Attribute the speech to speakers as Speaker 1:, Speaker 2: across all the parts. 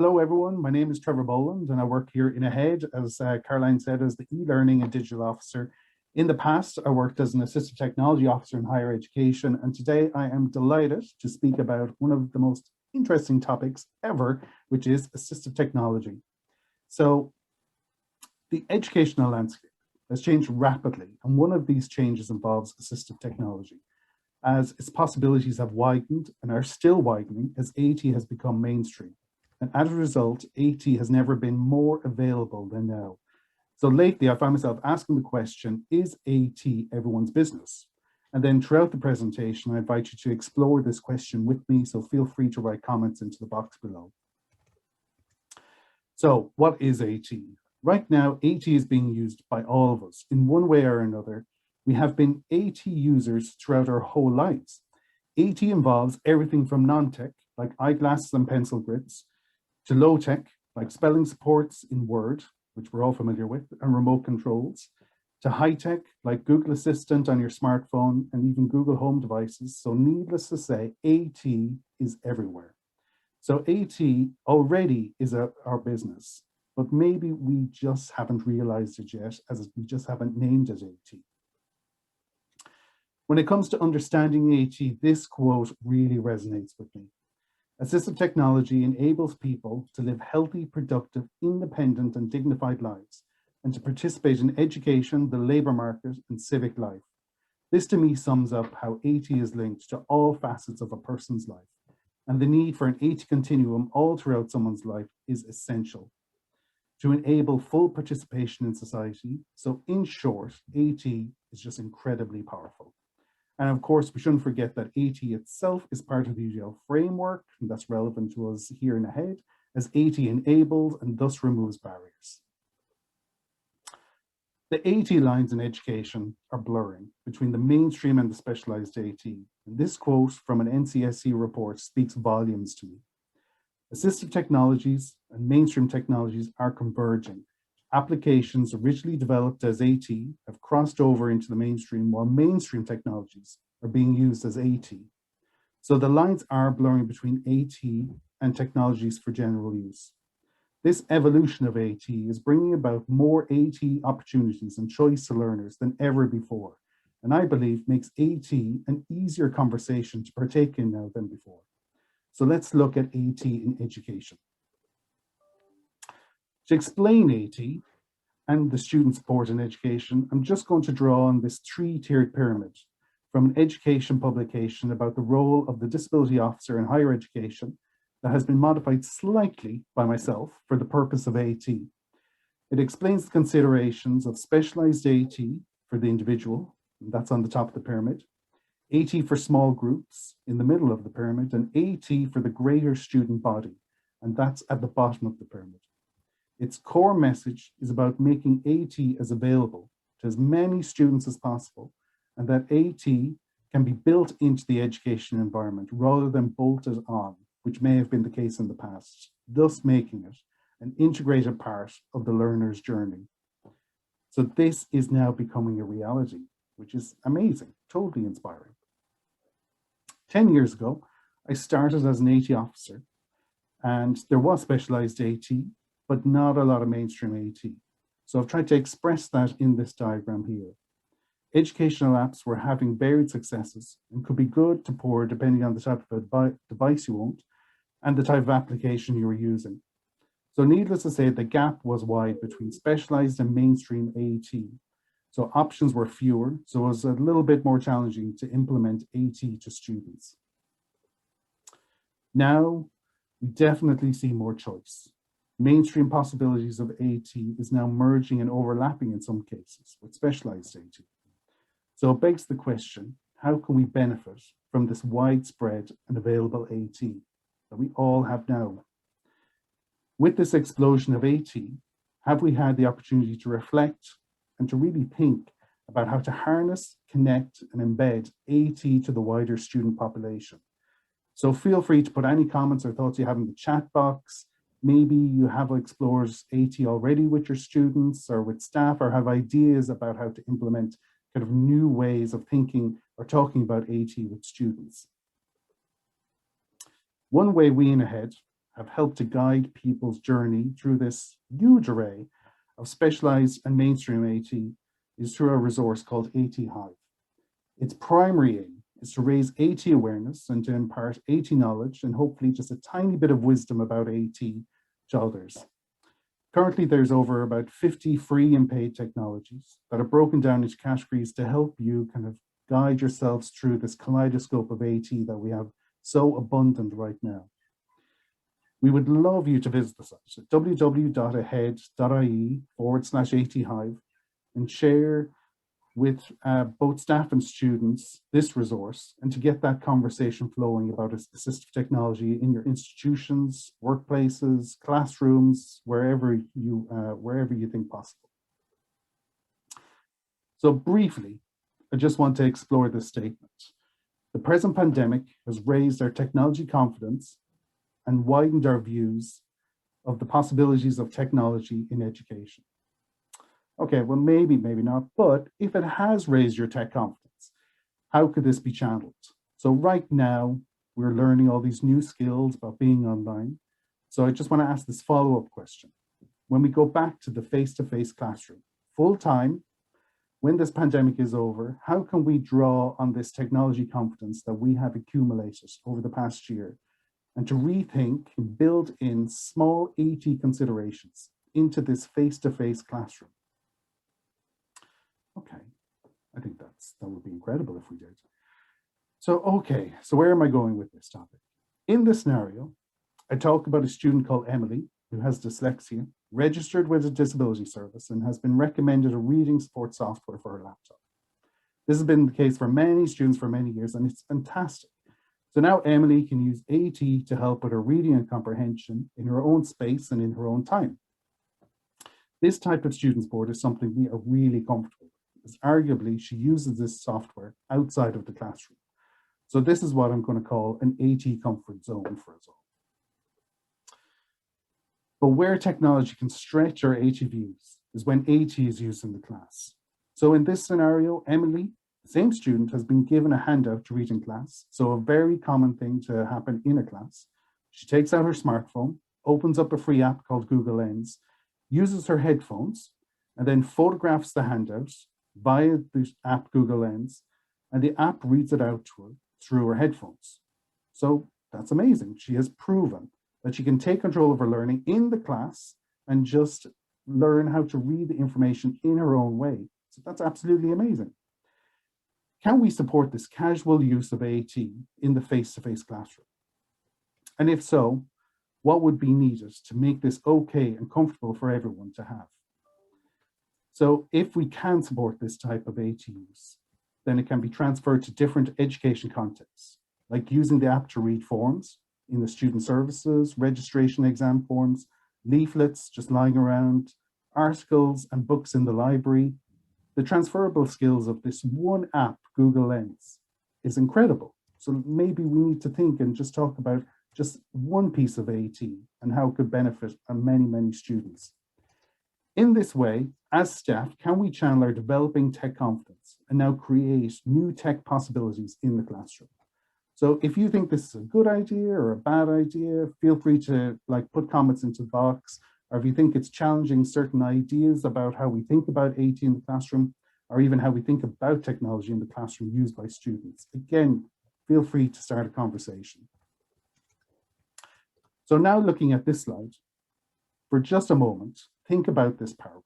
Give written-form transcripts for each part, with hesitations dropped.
Speaker 1: Hello everyone, my name is Trevor Boland and I work here in Ahead, as Caroline said, as the e-learning and digital officer. In the past, I worked as an assistive technology officer in higher education, and today I am delighted to speak about one of the most interesting topics ever, which is assistive technology. So the educational landscape has changed rapidly, and one of these changes involves assistive technology, as its possibilities have widened and are still widening as AT has become mainstream. And as a result, AT has never been more available than now. So lately, I found myself asking the question, is AT everyone's business? And then throughout the presentation, I invite you to explore this question with me, so feel free to write comments into the box below. So what is AT? Right now, AT is being used by all of us in one way or another. We have been AT users throughout our whole lives. AT involves everything from non-tech, like eyeglasses and pencil grips, to low-tech, like spelling supports in Word, which we're all familiar with, and remote controls, to high-tech, like Google Assistant on your smartphone and even Google Home devices. So needless to say, AT is everywhere. So AT already is our business, but maybe we just haven't realized it yet, as we just haven't named it AT. When it comes to understanding AT, this quote really resonates with me. Assistive technology enables people to live healthy, productive, independent, and dignified lives, and to participate in education, the labor market, and civic life. This to me sums up how AT is linked to all facets of a person's life, and the need for an AT continuum all throughout someone's life is essential to enable full participation in society. So in short, AT is just incredibly powerful. And of course, we shouldn't forget that AT itself is part of the UGL framework, and that's relevant to us here in Ahead, as AT enables and thus removes barriers. The AT lines in education are blurring between the mainstream and the specialized AT. And this quote from an NCSE report speaks volumes to me. Assistive technologies and mainstream technologies are converging. Applications originally developed as AT have crossed over into the mainstream, while mainstream technologies are being used as AT. So the lines are blurring between AT and technologies for general use. This evolution of AT is bringing about more AT opportunities and choice to learners than ever before, and I believe makes AT an easier conversation to partake in now than before. So let's look at AT in education. To explain AT and the student support in education, I'm just going to draw on this three-tiered pyramid from an education publication about the role of the disability officer in higher education that has been modified slightly by myself for the purpose of AT. It explains the considerations of specialized AT for the individual, and that's on the top of the pyramid, AT for small groups in the middle of the pyramid, and AT for the greater student body, and that's at the bottom of the pyramid. Its core message is about making AT as available to as many students as possible, and that AT can be built into the education environment rather than bolted on, which may have been the case in the past, thus making it an integrated part of the learner's journey. So this is now becoming a reality, which is amazing, totally inspiring. 10 years ago, I started as an AT officer, and there was specialized AT, but not a lot of mainstream AT. So I've tried to express that in this diagram here. Educational apps were having varied successes and could be good to poor depending on the type of device you owned and the type of application you were using. So needless to say, the gap was wide between specialized and mainstream AT. So options were fewer, so it was a little bit more challenging to implement AT to students. Now, we definitely see more choice. Mainstream possibilities of AT is now merging and overlapping in some cases with specialized AT. So it begs the question, how can we benefit from this widespread and available AT that we all have now? With this explosion of AT, have we had the opportunity to reflect and to really think about how to harness, connect, and embed AT to the wider student population? So feel free to put any comments or thoughts you have in the chat box. Maybe you have explored AT already with your students or with staff, or have ideas about how to implement kind of new ways of thinking or talking about AT with students. One way we in Ahead have helped to guide people's journey through this huge array of specialized and mainstream AT is through a resource called AT Hive. Its primary aim is to raise AT awareness and to impart AT knowledge and hopefully just a tiny bit of wisdom about AT to others. Currently, there's over about 50 free and paid technologies that are broken down into categories to help you kind of guide yourselves through this kaleidoscope of AT that we have so abundant right now. We would love you to visit the site at www.ahead.ie/ATHive and share with both staff and students this resource, and to get that conversation flowing about assistive technology in your institutions, workplaces, classrooms, wherever you think possible. So briefly, I just want to explore this statement. The present pandemic has raised our technology confidence and widened our views of the possibilities of technology in education. Okay, well, maybe not, but if it has raised your tech confidence, how could this be channeled? So right now, we're learning all these new skills about being online. So I just want to ask this follow-up question. When we go back to the face-to-face classroom, full-time, when this pandemic is over, how can we draw on this technology confidence that we have accumulated over the past year and to rethink and build in small AT considerations into this face-to-face classroom? Okay, I think that would be incredible if we did. So, okay, so where am I going with this topic? In this scenario, I talk about a student called Emily who has dyslexia, registered with a disability service, and has been recommended a reading support software for her laptop. This has been the case for many students for many years, and it's fantastic. So now Emily can use AT to help with her reading and comprehension in her own space and in her own time. This type of student support is something we are really comfortable with, because arguably she uses this software outside of the classroom. So this is what I'm going to call an AT comfort zone for us all. But where technology can stretch our AT views is when AT is used in the class. So in this scenario, Emily, the same student, has been given a handout to read in class. So a very common thing to happen in a class. She takes out her smartphone, opens up a free app called Google Lens, uses her headphones, and then photographs the handout via the app Google Lens, and the app reads it out to her through her headphones. So that's amazing. She has proven that she can take control of her learning in the class and just learn how to read the information in her own way. So that's absolutely amazing. Can we support this casual use of AT in the face-to-face classroom? And if so, what would be needed to make this okay and comfortable for everyone to have? So if we can support this type of AT use, then it can be transferred to different education contexts, like using the app to read forms in the student services, registration exam forms, leaflets just lying around, articles and books in the library. The transferable skills of this one app, Google Lens, is incredible. So maybe we need to think and just talk about just one piece of AT and how it could benefit many, many students. In this way, as staff, can we channel our developing tech confidence and now create new tech possibilities in the classroom? So if you think this is a good idea or a bad idea, feel free to put comments into the box, or if you think it's challenging certain ideas about how we think about AT in the classroom, or even how we think about technology in the classroom used by students. Again, feel free to start a conversation. So now looking at this slide, for just a moment, think about this paragraph.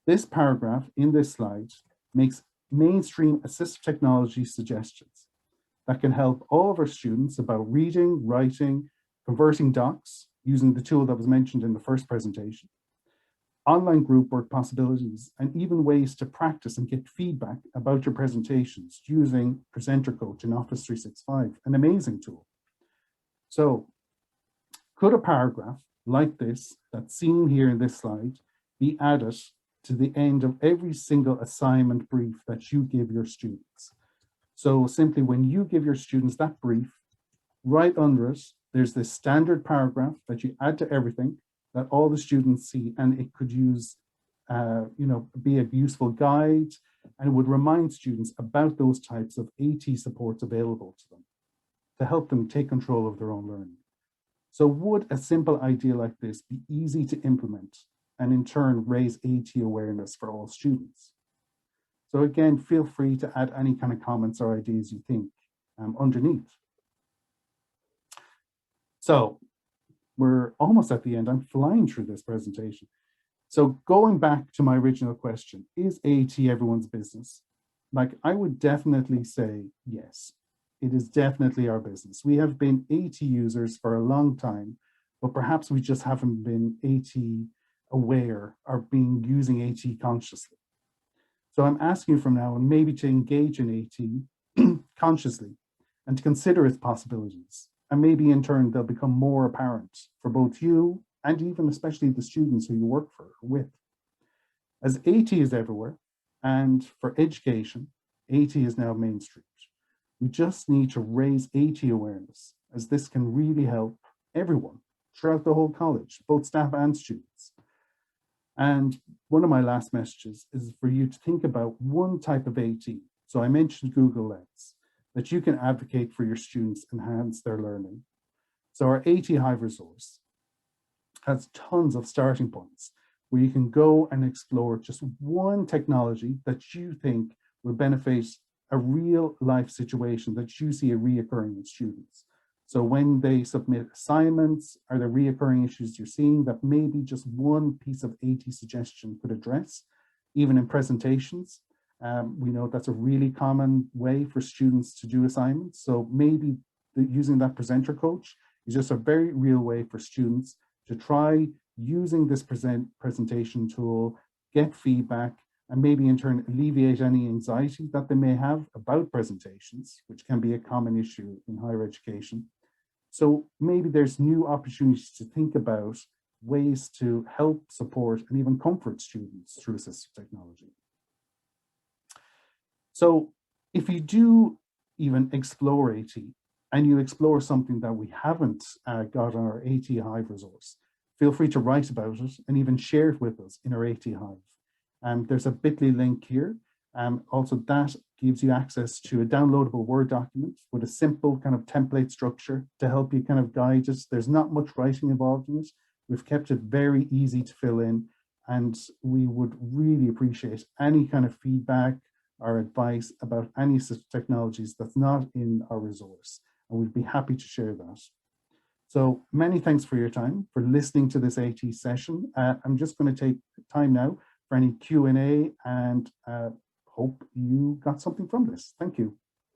Speaker 1: This paragraph in this slide makes mainstream assistive technology suggestions that can help all of our students about reading, writing, converting docs using the tool that was mentioned in the first presentation, online group work possibilities, and even ways to practice and get feedback about your presentations using Presenter Coach in Office 365, an amazing tool. So could a paragraph like this that's seen here in this slide be added to the end of every single assignment brief that you give your students? So simply when you give your students that brief, right under it, there's this standard paragraph that you add to everything that all the students see, and it could use, be a useful guide, and it would remind students about those types of AT supports available to them to help them take control of their own learning. So would a simple idea like this be easy to implement and in turn raise AT awareness for all students? So again, feel free to add any kind of comments or ideas you think underneath. So we're almost at the end. I'm flying through this presentation. So going back to my original question, is AT everyone's business? Like, I would definitely say yes. It is definitely our business. We have been AT users for a long time, but perhaps we just haven't been AT aware or been using AT consciously. So I'm asking you from now on maybe to engage in AT consciously and to consider its possibilities. And maybe in turn, they'll become more apparent for both you and even especially the students who you work for or with. As AT is everywhere, and for education, AT is now mainstream. We just need to raise AT awareness, as this can really help everyone throughout the whole college, both staff and students. And one of my last messages is for you to think about one type of AT. So I mentioned Google Lens, that you can advocate for your students, enhance their learning. So our AT Hive resource has tons of starting points where you can go and explore just one technology that you think will benefit a real life situation that you see a reoccurring in students. So when they submit assignments, are there reoccurring issues you're seeing that maybe just one piece of AT suggestion could address? Even in presentations, we know that's a really common way for students to do assignments. So maybe using that presenter coach is just a very real way for students to try using this presentation tool, get feedback, and maybe in turn alleviate any anxiety that they may have about presentations, which can be a common issue in higher education. So maybe there's new opportunities to think about ways to help, support, and even comfort students through assistive technology. So if you do even explore AT and you explore something that we haven't got on our AT Hive resource, feel free to write about it and even share it with us in our AT Hive. There's a bit.ly link here. Also, that gives you access to a downloadable Word document with a simple kind of template structure to help you kind of guide us. There's not much writing involved in it. We've kept it very easy to fill in, and we would really appreciate any kind of feedback or advice about any such technologies that's not in our resource, and we'd be happy to share that. So many thanks for your time, for listening to this AT session. I'm just going to take time now for any Q&A and hope you got something from this. Thank you.